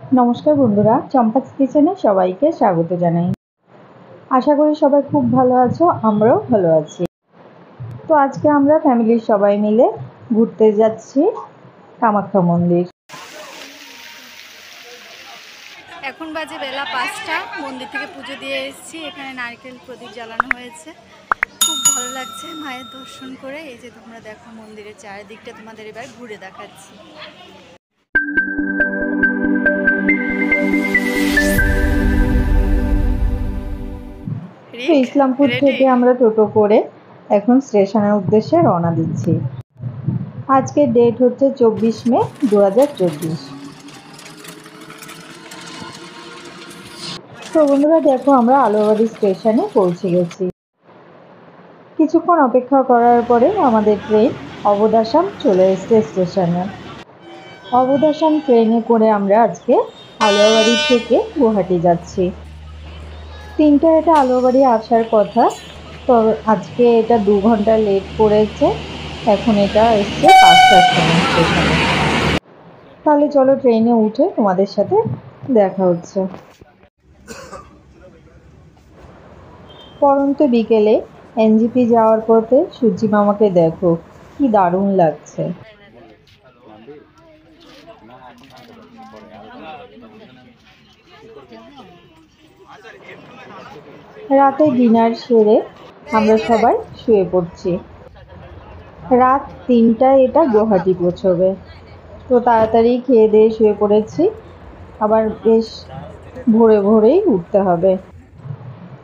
नमस्कार बंधुरा चम्पास किचेने सबाइके स्वागत जानाई। आशा करी सबाई खूब भालो आछो, आमराओ भालो आछि। तो आज के आमरा फैमिलिर सबाई मिले घुरते जाচ্ছি कामाख्या मंदिर। এখন বাজে বেলা ৫টা। মন্দির থেকে পুজো দিয়ে এসেছি। এখানে নারকেল প্রদীপ জ্বালানো হয়েছে। খুব ভালো লাগছে মায়ের দর্শন করে। এই যে তোমরা দেখো মন্দিরের চারিদিকটা তোমাদের এবার ঘুরে দেখাচ্ছি। ইসলামপুর থেকে আমরা টোটো করে এখন স্টেশনের উদ্দেশ্যে রওনা দিচ্ছি। আজকে ডেট হচ্ছে 24 মে 2024। তো বন্ধুরা দেখো আমরা আলুয়াবাড়ি স্টেশনে পৌঁছে গেছি। কিছুক্ষণ অপেক্ষা করার পরে আমাদের ট্রেন অবধ আসাম চলে এসেছে স্টেশনে। অবধ আসাম ট্রেনে করে আমরা আজকে আলুয়াবাড়ি থেকে গুয়াহাটি যাচ্ছি। 3টা এটা আলুয়াবাড়ি আসার কথা, তো আজকে এটা 2 ঘন্টা লেট করেছে। এখন এটা এসছে 5টার সময় স্টেশনে। তাহলে চলো ট্রেনে উঠে তোমাদের সাথে দেখা হচ্ছে। পরন্ত বিকেলে এনজিপি যাওয়ার পথে সূর্যি মামাকে দেখো কি দারুণ লাগছে। রাতে ডিনার সেরে আমরা সবাই শুয়ে পড়ছি। রাত 3টায় এটা গুয়াহাটি পৌঁছবে, তো তাড়াতাড়ি খেয়ে দিয়ে শুয়ে পড়েছি। আবার বেশ ভোরে ভোরেই উঠতে হবে।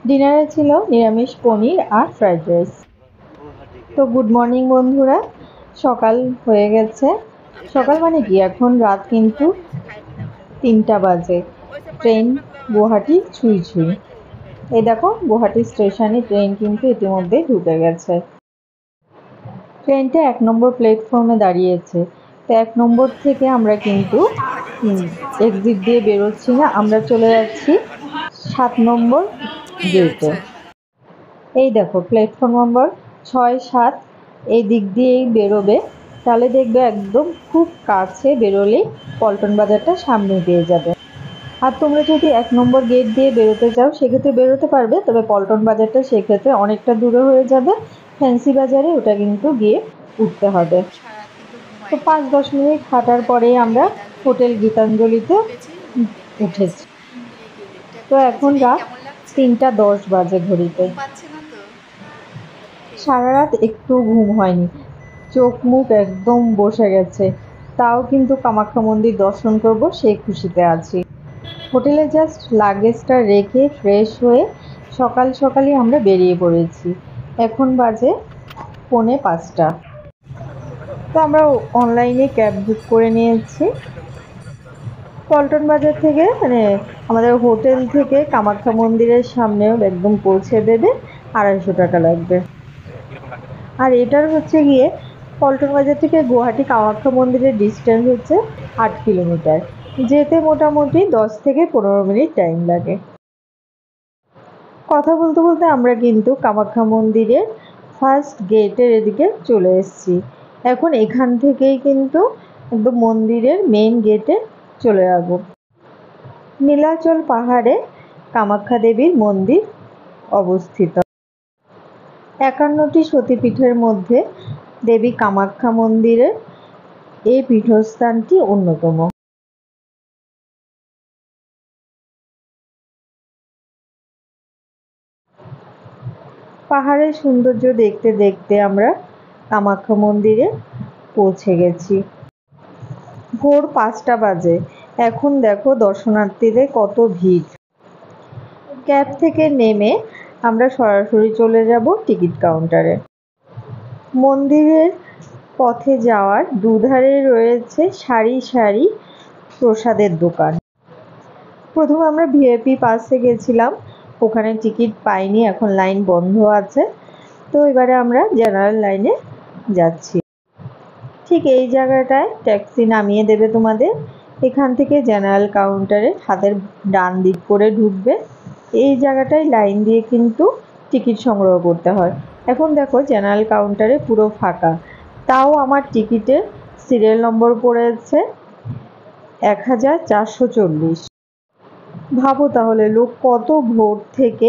ডিনারে ছিল নিরামিষ পনির আর ফ্রাইড রাইস। তো গুড মর্নিং বন্ধুরা, সকাল হয়ে গেছে। সকাল মানে কি, এখন রাত কিন্তু 3টা বাজে। ট্রেন গুয়াহাটি ছুঁই ছুঁই। এই দেখো গুয়াহাটি স্টেশনে ট্রেন কিন্তু ইতিমধ্যে ঢুকে গেছে। ট্রেনটা 1 নম্বর প্ল্যাটফর্মে দাঁড়িয়েছে। তো 1 নম্বর থেকে আমরা কিন্তু এক্সিট দিয়ে বেরোচ্ছি না, আমরা চলে যাচ্ছি 7 নম্বর গেটে। এই দেখো প্ল্যাটফর্ম নম্বর 6, 7 এই দিক দিয়েই বেরোবে। তাহলে দেখবে একদম খুব কাছে বেরোলেই পল্টন বাজারটা সামনে দিয়ে যাবে। আর তোমরা যদি 1 নম্বর গেট দিয়ে বেরোতে চাও সেক্ষেত্রে বেরোতে পারবে, তবে পল্টন বাজারটা সেক্ষেত্রে অনেকটা দূরে হয়ে যাবে। ফ্যান্সি বাজারে ওটা কিন্তু গিয়ে উঠতে হবে। তো 5-10 মিনিট হাঁটার পরেই আমরা হোটেল গীতাঞ্জলিতে উঠেছি। তো এখন রাত 3টা 10 বাজে ঘড়িতে। সারা রাত একটু ঘুম হয়নি, চোখ মুখ একদম বসে গেছে। তাও কিন্তু কামাখ্যা মন্দির দর্শন করব সেই খুশিতে আছি। হোটেলে জাস্ট লাগেজটা রেখে ফ্রেশ হয়ে সকাল সকালই আমরা বেরিয়ে পড়েছি। এখন বাজে 4:45। তো আমরা অনলাইনে ক্যাব বুক করে নিয়েছি। পল্টন বাজার থেকে মানে আমাদের হোটেল থেকে কামাখ্যা মন্দিরের সামনেও একদম পৌঁছে দেবে। 250 টাকা লাগবে। আর এটার হচ্ছে গিয়ে পল্টন বাজার থেকে গুয়াহাটি কামাখ্যা মন্দিরের ডিস্টেন্স হচ্ছে 8 কিলোমিটার। যেতে মোটামুটি 10 থেকে 15 মিনিট টাইম লাগে। কথা বলতে বলতে আমরা কিন্তু কামাখ্যা মন্দিরের ফার্স্ট গেটের এদিকে চলে এসেছি। এখন এখান থেকেই কিন্তু একদম মন্দিরের মেইন গেটে চলে যাব। নীলাচল পাহাড়ে কামাখ্যা দেবীর মন্দির অবস্থিত। 51টি সতীপীঠের মধ্যে দেবী কামাখ্যা মন্দিরের এই পীঠস্থানটি অন্যতম। পাহাড়ের সৌন্দর্য দেখতে দেখতে আমরা কামাখ্যা মন্দিরে পৌঁছে গেছি। ভোর 5টা বাজে। এখন দেখো দর্শনার্থীদের কত ভিড়। ক্যাব থেকে নেমে আমরা সরাসরি চলে যাব টিকিট কাউন্টারে। মন্দিরের পথে যাওয়ার দুধারে রয়েছে সারি সারি প্রসাদের দোকান। প্রথমে আমরা ভিআইপি পাসে গেছিলাম, ওখানে টিকিট পাইনি, এখন লাইন বন্ধ আছে। তো এবারে আমরা জেনারেল লাইনে যাচ্ছি। ঠিক এই জায়গাটায় ট্যাক্সি নামিয়ে দেবে তোমাদের। এখান থেকে জেনারেল কাউন্টারে হাতের ডান দিক করে ঢুকবে। এই জায়গাটায় লাইন দিয়ে কিন্তু টিকিট সংগ্রহ করতে হয়। এখন দেখো জেনারেল কাউন্টারে পুরো ফাঁকা, তাও আমার টিকিটে সিরিয়াল নম্বর পড়েছে 1440। ভাবো তাহলে লোক কত ভোর থেকে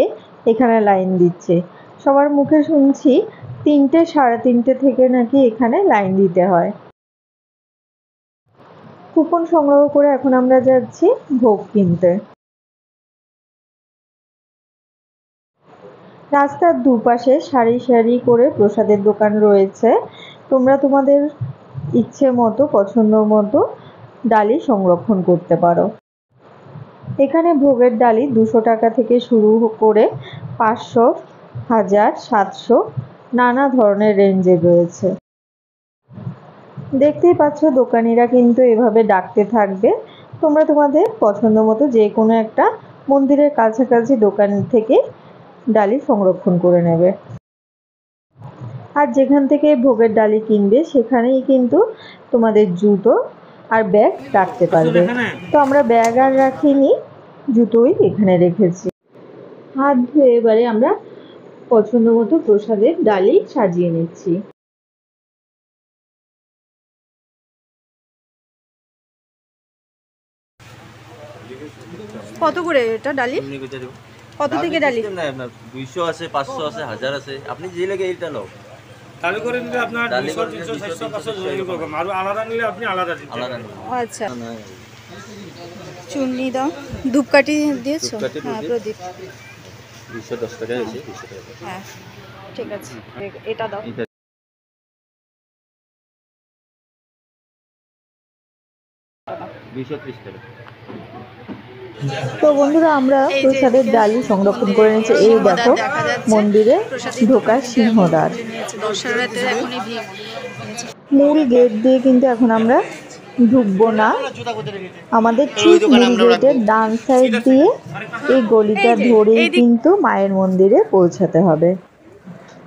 এখানে লাইন দিচ্ছে। সবার মুখে শুনছি 3টে সাড়ে 3টে থেকে নাকি এখানে লাইন দিতে হয়। কুপন সংগ্রহ করে এখন আমরা যাচ্ছি ভোগ কিনতে। রাস্তার দুপাশে সারি সারি করে প্রসাদের দোকান রয়েছে। তোমরা তোমাদের ইচ্ছে মতো পছন্দ মতো ডালি সংরক্ষণ করতে পারো। এখানে ভোগের ডালি 200 টাকা থেকে শুরু করে 500, 1000, 700 নানা ধরনের রেঞ্জে রয়েছে। দেখতেই পাচ্ছ দোকানিরা কিন্তু এভাবে ডাকতে থাকবে। তোমরা তোমাদের পছন্দ মতো যে কোনো একটা মন্দিরের কাছাকাছি দোকান থেকে ডালি সংরক্ষণ করে নেবে। আর যেখান থেকে ভোগের ডালি কিনবে সেখানেই কিন্তু তোমাদের জুতো আর ব্যাগ রাখতে পারবে। তো আমরা ব্যাগ আর রাখিনি, জুতোই এখানে রেখেছি। হাত ধুয়ে এবারে আমরা পছন্দ মতো প্রসাদের ডালি সাজিয়ে নিচ্ছি। কত করে এটা ডালি? কত থেকে ডালি? 200 আছে, 500 আছে, 1000 আছে। আপনি যে লাগে এইটা নাও। ডালি করে নিলে আপনার 200, 300, 400, 500 এরকম। আর আলাদা নিলে আপনি আলাদা দিতে আলাদা হবে। নেই। আচ্ছা, চুন্নি দাও। ধূপকাঠি দিয়েছো? ধূপকাঠি হ্যাঁ, প্রদীপ। প্রদীপ। 210 টাকা আছে, 200 টাকা। হ্যাঁ, ঠিক আছে, এটা দাও। এটা 230 টাকা। তো বন্ধুরা আমরা এই যে প্রসাদের এদিকে ডালি সংরক্ষণ করে নিয়েছি। এই সিংহদ্বার দেখো দেখা যাচ্ছে। মন্দিরে প্রসাদের ঢোকার দোকান সিংহদ্বার। খুলে নিয়েছে। দর্শনার্থীরা এখনই ভিড় নিয়েছে। মূল গেট দিয়ে কিন্তু এখন আমরা ঢুকবো না। আমাদের ঠিক মূল গেটের ডান সাইড দিয়ে এই গলিটা ধরেই কিন্তু মায়ের মন্দিরে পৌঁছাতে হবে।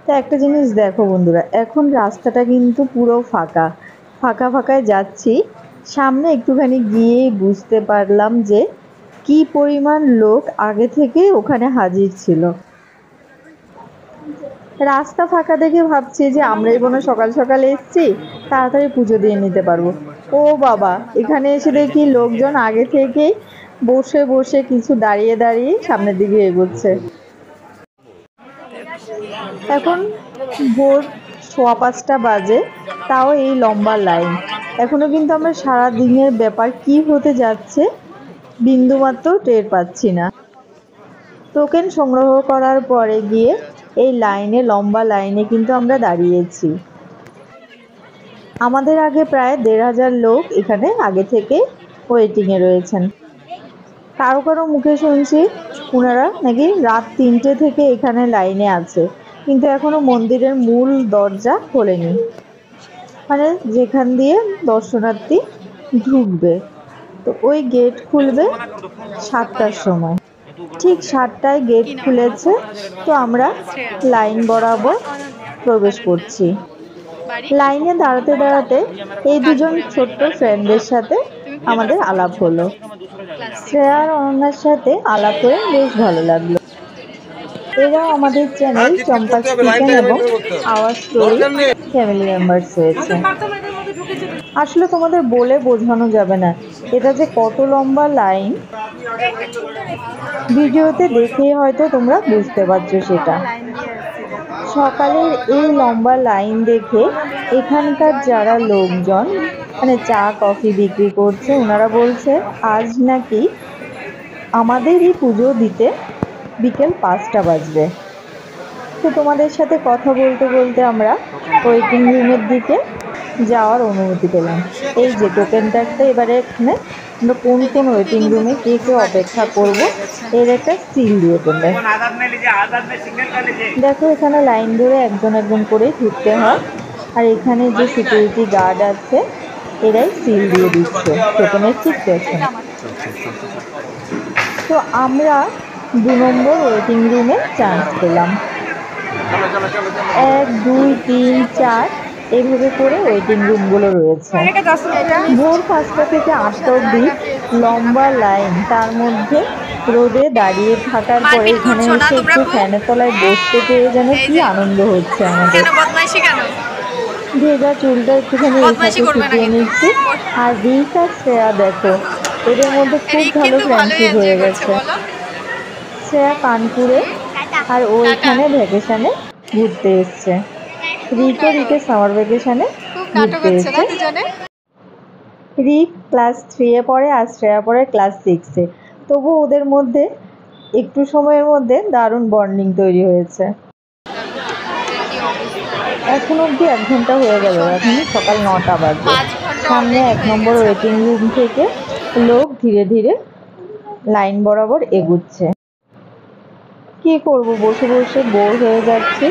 তো একটা জিনিস দেখো বন্ধুরা, এখন রাস্তাটা কিন্তু পুরো ফাঁকা ফাঁকায় যাচ্ছি। সামনে একটুখানি গিয়েই বুঝতে পারলাম যে কি পরিমাণ লোক আগে থেকে ওখানে হাজির ছিল। রাস্তা ফাঁকা দেখে ভাবছি যে আমরাই বোধহয় সকাল সকাল এসেছি, তাড়াতাড়ি পুজো দিয়ে নিতে পারবো। ও বাবা, এখানে এসে দেখি লোকজন আগে থেকেই বসে বসে কিছু দাঁড়িয়ে দাঁড়িয়ে সামনের দিকে এগোচ্ছে। এখন ভোর 4:15 বাজে, তাও এই লম্বা লাইন। এখনো কিন্তু আমরা সারা দিনের ব্যাপার কি হতে যাচ্ছে বিন্দুমাত্র টের পাচ্ছি না। টোকেন সংগ্রহ করার পরে গিয়ে এই লাইনে লম্বা লাইনে কিন্তু আমরা দাঁড়িয়েছি। আমাদের আগে প্রায় 1500 লোক এখানে আগে থেকে ওয়েটিংয়ে রয়েছেন। কারো কারো মুখে শুনছি ওনারা নাকি রাত 3টে থেকে এখানে লাইনে আছে, কিন্তু এখনো মন্দিরের মূল দরজা খোলেনি, মানে যেখান দিয়ে দর্শনার্থী ঢুকবে। তো ওই গেট খুলবে 7টার সময়। ঠিক 7টায় গেট খুলেছে। তো আমরা লাইন বরাবর প্রবেশ করছি। লাইনে দাঁড়াতে দাঁড়াতে এই দুজন ছোট্ট ফ্রেন্ডের সাথে আমাদের আলাপ হলো। শ্রেয়া আর অনন্যার সাথে আলাপ করে বেশ ভালো লাগলো। এরাও আমাদের চ্যানেল চম্পা কিচেন এবং আওয়ার স্টোরি ফ্যামিলি মেম্বার্স হয়েছে। আসলে তোমাদের বলে বোঝানো যাবে না এটা যে কত লম্বা লাইন, ভিডিওতে দেখেই হয়তো তোমরা বুঝতে পারছো সেটা। সকালের এই লম্বা লাইন দেখে এখানকার যারা লোকজন মানে চা কফি বিক্রি করছে ওনারা বলছে আজ নাকি আমাদেরই পুজো দিতে বিকেল 5টা বাজবে। তো তোমাদের সাথে কথা বলতে বলতে আমরা ওয়েটিং রুমের দিকে যাওয়ার অনুমতি পেলাম। এই যে টোকেনটা একটা, এবারে এখানে আমরা কোন কোন ওয়েটিং রুমে কে কে অপেক্ষা করব এর একটা সিল দিয়ে দেবে। দেখো এখানে লাইন ধরে একজন একজন করে ঢুকতে হয়, আর এখানে যে সিকিউরিটি গার্ড আছে এরাই সিল দিয়ে দিচ্ছে টোকেনের ঠিক পেছনে। তো আমরা 2 নম্বর ওয়েটিং রুমে চান্স পেলাম। 1, 2, 3, 4 এইভাবে করে ওয়েটিং রুমগুলো রয়েছে। ভোর 5টা থেকে 8টা অবধি লম্বা লাইন, তার মধ্যে রোদে দাঁড়িয়ে থাকার পরে এখানে এসে একটু ফ্যানের তলায় বসতে পেরে যেন কি আনন্দ হচ্ছে আমাদের। ভেজা চুলটা একটুখানি এই বদমাইশি ফাঁকে করবে না শুকিয়ে কিন্তু। নিচ্ছি। আর রিক আর শ্রেয়া দেখো, এদের মধ্যে খুব রিক ভালো কিন্তু ভালোই ফ্রেন্ডশিপ হয়ে এনজয় করছে গেছে। বলো। শ্রেয়া কানপুরে আর ও এখানে ভ্যাকেশনে ঘুরতে এসছে। রিকের সামার ভ্যাকেশনে খুব নাটক ঘুরতে হচ্ছে না এসছে। দুজনে। রিক ক্লাস 3-এ পড়ে আর শ্রেয়া পড়ে ক্লাস 6-এ। তবু ওদের মধ্যে একটু সময়ের মধ্যে দারুণ বন্ডিং তৈরি হয়েছে। এখন অবধি 1 ঘন্টা হয়ে গেল, এখনই সকাল 9টা বাজে। 5 ঘন্টা সামনে অলরেডি 1 হয়ে নম্বর গেছে ওয়েটিং রুম থেকে লোক ধীরে ধীরে লাইন বরাবর এগুচ্ছে। কি করব, বসে বসে বোর হয়ে যাচ্ছি,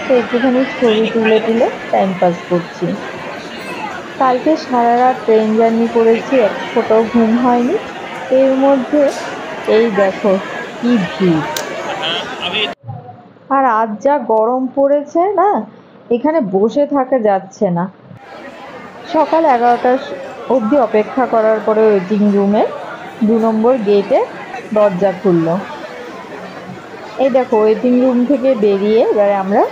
তো একটুখানি ছবি তুলে তুলে টাইম পাস করছি। কালকে সারা রাত ট্রেন জার্নি করেছি, এক ফোঁটাও ঘুম হয়নি। এর মধ্যে এই দেখো কি ভিড়, আর আজ যা গরম পড়েছে না, এখানে বসে থাকা যাচ্ছে না। সকাল 11টা অবধি অপেক্ষা করার পরে ওয়েটিং রুমে 2 নম্বর গেটে দরজা খুললো। এই দেখো ওয়েটিং রুম থেকে বেরিয়ে এবারে আমরা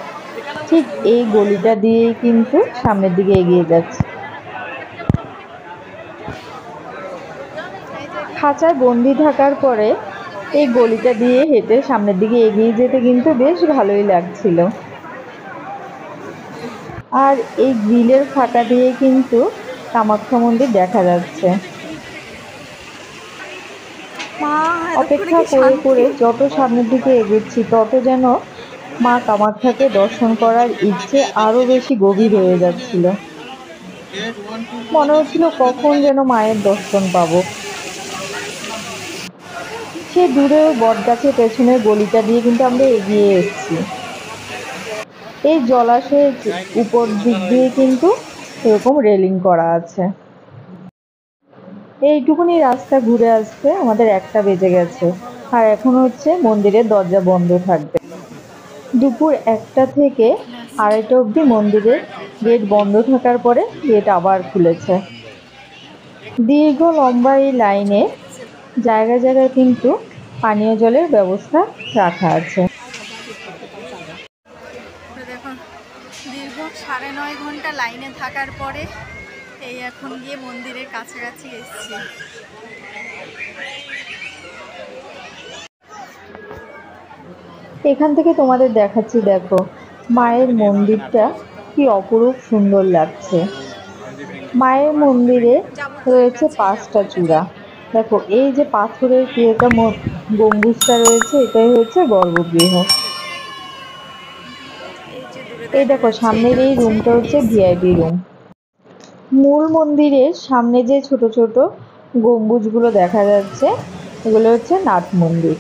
ঠিক এই গলিটা দিয়েই কিন্তু সামনের দিকে এগিয়ে যাচ্ছি। খাঁচায় বন্দি থাকার পরে এই গলিটা দিয়ে হেঁটে সামনের দিকে এগিয়ে যেতে কিন্তু বেশ ভালোই লাগছিল। আর এই গ্রিলের ফাঁকা দিয়ে কিন্তু কামাখ্যা মন্দির দেখা যাচ্ছে। মা অপেক্ষা করে করে যত সামনের দিকে এগোচ্ছি তত যেন মা কামাখ্যাকে দর্শন করার ইচ্ছে আরো বেশি গভীর হয়ে যাচ্ছিল। মনে হচ্ছিল কখন যেন মায়ের দর্শন পাবো। সে দূরে বটগাছের পেছনের গলিটা দিয়ে কিন্তু আমরা এগিয়ে এসেছি। এই জলাশয়ের উপর দিক দিয়ে কিন্তু এরকম রেলিং করা আছে। এইটুকুনি রাস্তা ঘুরে আসতে আমাদের 1টা বেজে গেছে, আর এখন হচ্ছে মন্দিরের দরজা বন্ধ থাকবে। দুপুর 1টা থেকে 2:30 অবধি মন্দিরের গেট বন্ধ থাকার পরে গেট আবার খুলেছে। দীর্ঘ লম্বা এই লাইনে জায়গায় জায়গায় কিন্তু পানীয় জলের ব্যবস্থা রাখা আছে। দেখো দীর্ঘ 9.5 ঘন্টা লাইনে থাকার পরে এই এখন গিয়ে মন্দিরের কাছাকাছি এসেছি। এখান থেকে তোমাদের দেখাচ্ছি, দেখো মায়ের মন্দিরটা কি অপরূপ সুন্দর লাগছে। মায়ের মন্দিরে রয়েছে 5টা চূড়া। দেখো এই যে পাথরের কি একটা গম্বুজটা রয়েছে, এটাই হচ্ছে গর্ভগৃহ। এই দেখো সামনের এই রুমটা হচ্ছে ভিআইপি রুম। মূল মন্দিরের সামনে যে ছোট ছোট গম্বুজগুলো দেখা যাচ্ছে, এগুলো হচ্ছে নাট মন্দির।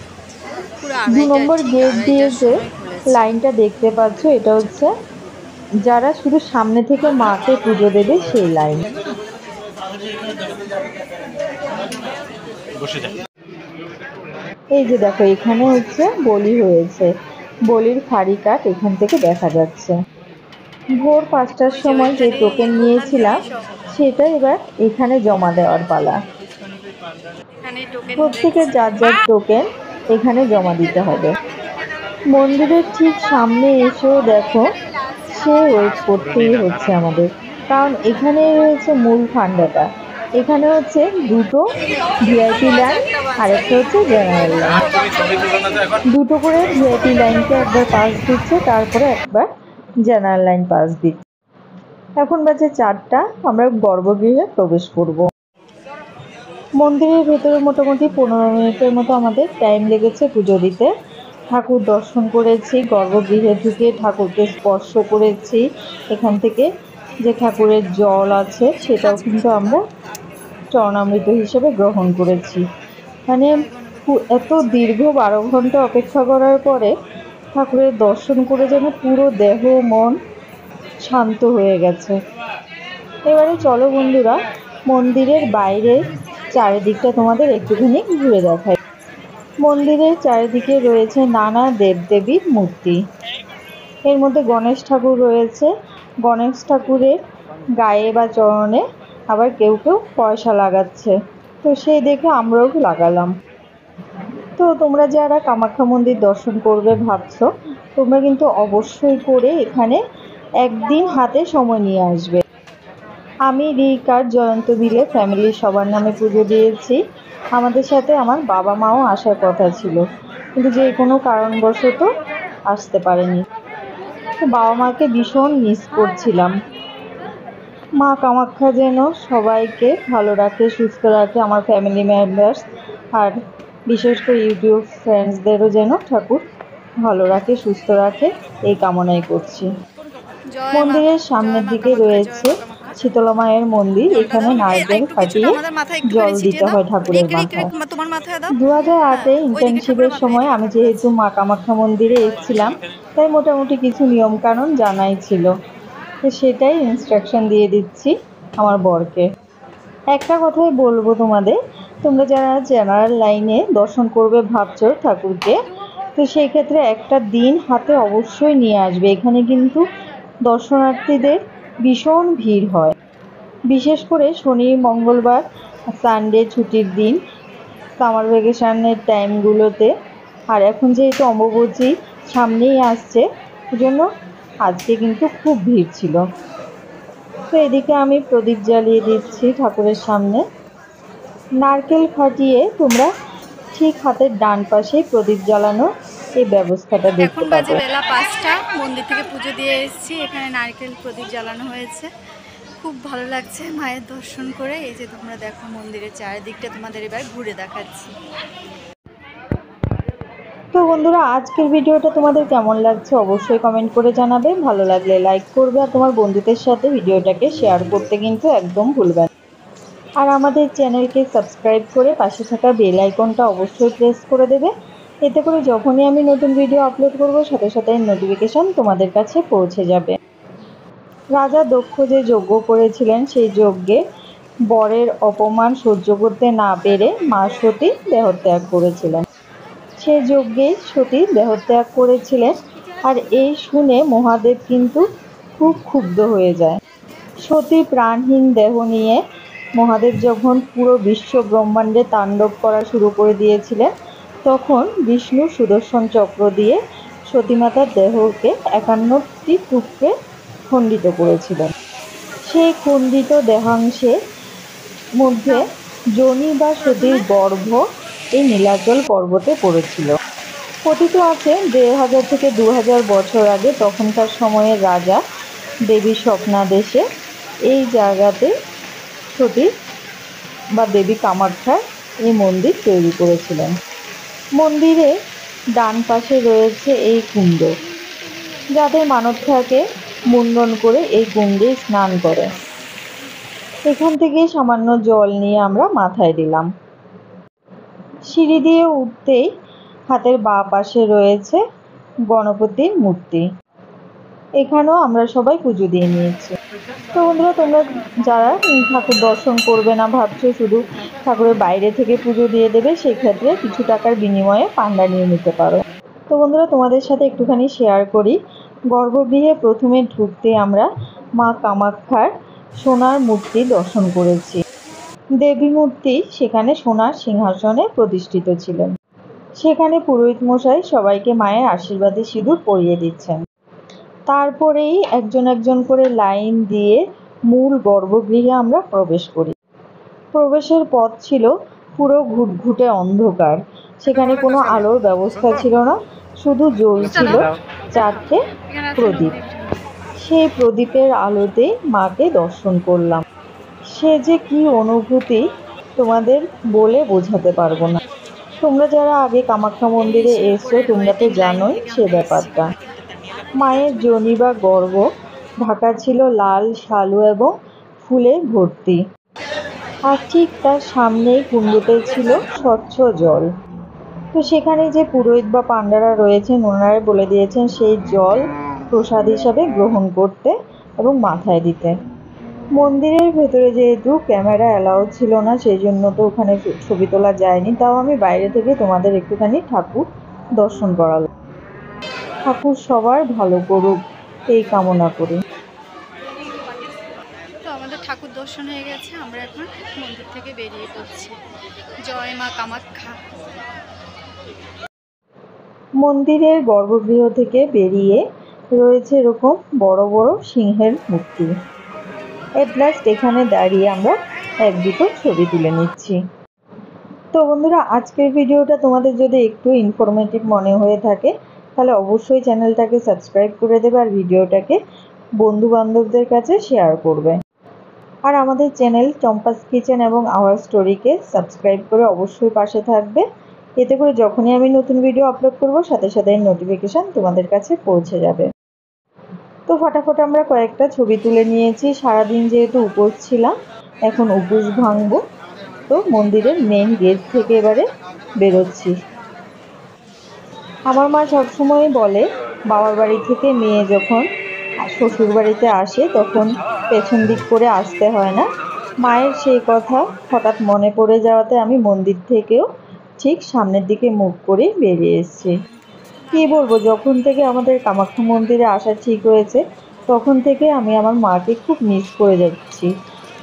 2 নম্বর গেট দিয়ে যে লাইনটা দেখতে পাচ্ছ, এটা হচ্ছে যারা শুধু সামনে থেকে মাকে পুজো দেবে সেই লাইন। এই যে দেখো এখানে হচ্ছে বলি হয়েছে, বলির ফাঁড়ি কাঠ এখান থেকে দেখা যাচ্ছে। ভোর 5টার সময় যে টোকেন নিয়েছিলাম সেটা এবার এখানে জমা দেওয়ার পালা। প্রত্যেকের যার যার টোকেন এখানে জমা দিতে হবে। মন্দিরের ঠিক সামনে এসেও দেখো সে ওয়েট করতেই হচ্ছে আমাদের, কারণ এখানে রয়েছে মূল ফান্ডাটা। এখানে হচ্ছে 2টো ভিআইপি লাইন আর একটা হচ্ছে জেনারেল লাইন। 2টো করে ভিআইপি লাইনকে একবার পাস দিচ্ছে, তারপরে একবার জেনারেল লাইন পাস দিচ্ছে। এখন বাজে 4টা, আমরা গর্ভগৃহে প্রবেশ করব। মন্দিরের ভেতরে মোটামুটি 15 মিনিটের মতো আমাদের টাইম লেগেছে পুজো দিতে। ঠাকুর দর্শন করেছি, গর্ভগৃহে ঢুকে ঠাকুরকে স্পর্শ করেছি। এখান থেকে যে ঠাকুরের জল আছে সেটাও কিন্তু আমরা চরণামৃত হিসেবে গ্রহণ করেছি। মানে এত দীর্ঘ 12 ঘন্টা অপেক্ষা করার পরে ঠাকুরের দর্শন করে যেন পুরো দেহ মন শান্ত হয়ে গেছে। এবারে চলো বন্ধুরা মন্দিরের বাইরে চারিদিকটা তোমাদের একটুখানি ঘুরে দেখাই। মন্দিরের চারিদিকে রয়েছে নানা দেবদেবীর মূর্তি। এর মধ্যে গণেশ ঠাকুর রয়েছে। গণেশ ঠাকুরের গায়ে বা চরণে আবার কেউ কেউ পয়সা লাগাচ্ছে, তো সেই দেখে আমরাও লাগালাম। তো তোমরা যারা কামাখ্যা মন্দির দর্শন করবে ভাবছো, তোমরা কিন্তু অবশ্যই করে এখানে একদিন হাতে সময় নিয়ে আসবে। আমি রিকার জয়ন্ত মিলে ফ্যামিলির সবার নামে পুজো দিয়েছি। আমাদের সাথে আমার বাবা মাও আসার কথা ছিল, কিন্তু যে কোনো কারণবশত আসতে পারেনি। তো বাবা মাকে ভীষণ মিস করছিলাম। মা কামাখ্যা যেন সবাইকে ভালো রাখে, সুস্থ রাখে, আমার ফ্যামিলি মেম্বার্স আর বিশেষ করে ইউটিউব ফ্রেন্ডসদেরও যেন ঠাকুর ভালো রাখে, সুস্থ রাখে, এই কামনাই করছি। জয় মা, মন্দিরের জয় সামনের মা দিকে কামাখ্যা, জয় রয়েছে মা কামাখ্যা। শীতলা মায়ের মন্দির। জলটা এখানে দাও, নারকেল একটু কিছুটা ফাটিয়ে আমাদের মাথায় জল একটুখানি দিতে ছিটিয়ে দাও। হয় ঠাকুরের মাথায়। তোমার মাথায় দাও। 2008-এ হ্যাঁ, ওইদিকে ঠাকুরের ইন্টার্নশিপের মাথায়, সময় এদিকে আমি ঠাকুর যেহেতু আছে। মা কামাখ্যা মন্দিরে এসেছিলাম, তাই মোটামুটি কিছু নিয়ম কানুন জানাই ছিল। তো সেটাই ইনস্ট্রাকশন দিয়ে দিচ্ছি আমার বরকে। একটা কথাই বলবো তোমাদের, তোমরা যারা জেনারেল লাইনে দর্শন করবে ভাবছো ঠাকুরকে, তো সেই ক্ষেত্রে একটা দিন হাতে অবশ্যই নিয়ে আসবে। এখানে কিন্তু দর্শনার্থীদের ভীষণ ভিড় হয়, বিশেষ করে শনি মঙ্গলবার সানডে ছুটির দিন, সামার ভ্যাকেশনের টাইমগুলোতে। আর এখন যেহেতু অম্বুবাচী সামনেই আসছে, জন্য আজকে কিন্তু খুব ভিড় ছিল। তো এদিকে আমি প্রদীপ জ্বালিয়ে দিচ্ছি ঠাকুরের সামনে। নারকেল ফাটিয়ে তোমরা ঠিক হাতের ডান পাশেই প্রদীপ জ্বালানো এই ব্যবস্থাটা দেখতে এখন বাজে পাবে। বেলা 5টা, মন্দির থেকে পুজো দিয়ে এসেছি। এখানে নারকেল প্রদীপ জ্বালানো হয়েছে, খুব ভালো লাগছে মায়ের দর্শন করে। এই যে তোমরা দেখো মন্দিরের চারিদিকটা তোমাদের এবার ঘুরে দেখাচ্ছি। তো বন্ধুরা, আজকের ভিডিওটা তোমাদের কেমন লাগছে অবশ্যই কমেন্ট করে জানাবে। ভালো লাগলে লাইক করবে আর তোমার বন্ধুদের সাথে ভিডিওটাকে শেয়ার করতে কিন্তু একদম ভুলবে না। আর আমাদের চ্যানেলকে সাবস্ক্রাইব করে পাশে থাকা বেল আইকনটা অবশ্যই প্রেস করে দেবে। এতে করে যখনই আমি নতুন ভিডিও আপলোড করব, সাথে সাথে নোটিফিকেশান তোমাদের কাছে পৌঁছে যাবে। রাজা দক্ষ যে যজ্ঞ করেছিলেন, সেই যজ্ঞে বরের অপমান সহ্য করতে না পেরে মা সতী দেহত্যাগ করেছিলেন। সেই যজ্ঞে সতী দেহত্যাগ করেছিলেন, আর এই শুনে মহাদেব কিন্তু খুব ক্ষুব্ধ হয়ে যায়। সতী প্রাণহীন দেহ নিয়ে মহাদেব যখন পুরো বিশ্ব ব্রহ্মাণ্ডে তাণ্ডব করা শুরু করে দিয়েছিলেন, তখন বিষ্ণু সুদর্শন চক্র দিয়ে সতীমাতার দেহকে 51টি টুকরে খণ্ডিত করেছিলেন। সেই খণ্ডিত দেহাংশের মধ্যে যোনি বা সতীর গর্ভ এই নীলাচল পর্বতে পড়েছিল। কথিত আছে 1500 থেকে 2000 বছর আগে তখনকার সময়ের রাজা দেবী স্বপ্নাদেশে এই জায়গাতে সতী বা দেবী কামাখ্যার এই মন্দির তৈরি করেছিলেন। মন্দিরে ডান পাশে রয়েছে এই কুণ্ড। যাদের মানত থাকে মুন্ডন করে এই কুণ্ডে স্নান করে। এখান থেকে সামান্য জল নিয়ে আমরা মাথায় দিলাম। সিঁড়ি দিয়ে উঠতেই হাতের বাঁ পাশে রয়েছে গণপতির মূর্তি। এখানেও আমরা সবাই পুজো দিয়ে নিয়েছি। তো বন্ধুরা, তোমরা যারা ঠাকুর দর্শন করবে না ভাবছো, শুধু ঠাকুরের বাইরে থেকে পুজো দিয়ে দেবে, সেক্ষেত্রে কিছু টাকার বিনিময়ে পান্ডা নিয়ে নিতে পারো। তো বন্ধুরা, তোমাদের সাথে একটুখানি শেয়ার করি। গর্ভগৃহে প্রথমে ঢুকতে আমরা মা কামাখ্যার সোনার মূর্তি দর্শন করেছি। দেবী মূর্তি সেখানে সোনার সিংহাসনে প্রতিষ্ঠিত ছিলেন। সেখানে পুরোহিত মশাই সবাইকে মায়ের আশীর্বাদী সিঁদুর পরিয়ে দিচ্ছেন। তারপরেই একজন একজন করে লাইন দিয়ে মূল গর্ভগৃহে আমরা প্রবেশ করি। প্রবেশের পথ ছিল পুরো ঘুটঘুটে অন্ধকার। সেখানে কোনো আলোর ব্যবস্থা ছিল না, শুধু জ্বলছিল 4টে প্রদীপ। সেই প্রদীপের আলোতেই মাকে দর্শন করলাম। সে যে কি অনুভূতি তোমাদের বলে বোঝাতে পারবো না। তোমরা যারা আগে কামাখ্যা মন্দিরে এসছো, তোমরা তো জানোই সে ব্যাপারটা। মায়ের যোনি বা গর্ভ ঢাকা ছিল লাল শালু এবং ফুলে ভর্তি। আর ঠিক তার সামনেই কুণ্ডতে ছিল স্বচ্ছ জল। তো সেখানে যে পুরোহিত বা পান্ডারা রয়েছেন, ওনারা বলে দিয়েছেন সেই জল প্রসাদ হিসাবে গ্রহণ করতে এবং মাথায় দিতে। মন্দিরের ভেতরে যেহেতু ক্যামেরা অ্যালাউ ছিল না, সেই জন্য তো ওখানে ছবি তোলা যায়নি। তাও আমি বাইরে থেকে তোমাদের একটুখানি ঠাকুর দর্শন করালাম। ঠাকুর সবার ভালো করুক এই কামনা করি। তো আমাদের ঠাকুর দর্শন হয়ে গেছে, আমরা এখন মন্দির থেকে বেরিয়ে পড়ছি। জয় মা কামাখ্যা। মন্দিরের গর্ভগৃহ থেকে বেরিয়ে রয়েছে এরকম বড় বড় সিংহের মূর্তি। এট লাস্ট এখানে দাঁড়িয়ে আমরা এক দুটো ছবি তুলে নিচ্ছি। তো বন্ধুরা, আজকের ভিডিওটা তোমাদের যদি একটু ইনফরমেটিভ মনে হয়ে থাকে তাহলে অবশ্যই চ্যানেলটাকে সাবস্ক্রাইব করে দেবে আর ভিডিওটাকে বন্ধু বান্ধবদের কাছে শেয়ার করবে। আর আমাদের চ্যানেল চম্পাস কিচেন এবং আওয়ার স্টোরিকে সাবস্ক্রাইব করে অবশ্যই পাশে থাকবে। এতে করে যখনই আমি নতুন ভিডিও আপলোড করব সাথে সাথে নোটিফিকেশান তোমাদের কাছে পৌঁছে যাবে। তো ফটাফট আমরা কয়েকটা ছবি তুলে নিয়েছি। সারাদিন যেহেতু উপোস ছিলাম, এখন উপোস ভাঙবো। তো মন্দিরের মেন গেট থেকে এবারে বেরোচ্ছি। আমার মা সবসময় বলে বাবার বাড়ি থেকে মেয়ে যখন শ্বশুর বাড়িতে আসে তখন পেছন দিক করে আসতে হয় না। মায়ের সেই কথা হঠাৎ মনে পড়ে যাওয়াতে আমি মন্দির থেকেও ঠিক সামনের দিকে মুখ করে বেরিয়ে এসেছি। কী বলবো, যখন থেকে আমাদের কামাখ্যা মন্দিরে আসা ঠিক হয়েছে তখন থেকে আমি আমার মাকে খুব মিস করে যাচ্ছি।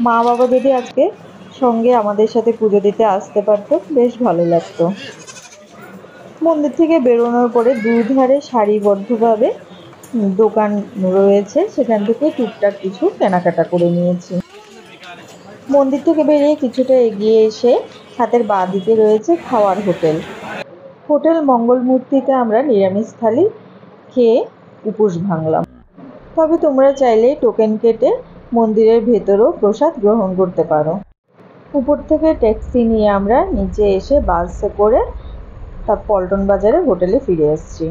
মা বাবা যদি আজকে সঙ্গে আমাদের সাথে পুজো দিতে আসতে পারতো বেশ ভালো লাগতো। মন্দির থেকে বেরোনোর পরে দুধারে সারিবদ্ধভাবে দোকান রয়েছে, সেখান থেকে টুকটাক কিছু কেনাকাটা করে নিয়েছি। মন্দির থেকে বেরিয়ে কিছুটা এগিয়ে এসে হাতের বাঁ দিকে রয়েছে খাওয়ার হোটেল। হোটেল মঙ্গলমূর্তিতে আমরা নিরামিষ থালি খেয়ে উপোস ভাঙলাম। তবে তোমরা চাইলে টোকেন কেটে মন্দিরের ভেতরেও প্রসাদ গ্রহণ করতে পারো। উপর থেকে ট্যাক্সি নিয়ে আমরা নিচে এসে বাসে করে তার পল্টন বাজারে হোটেলে ফিরে এসেছি।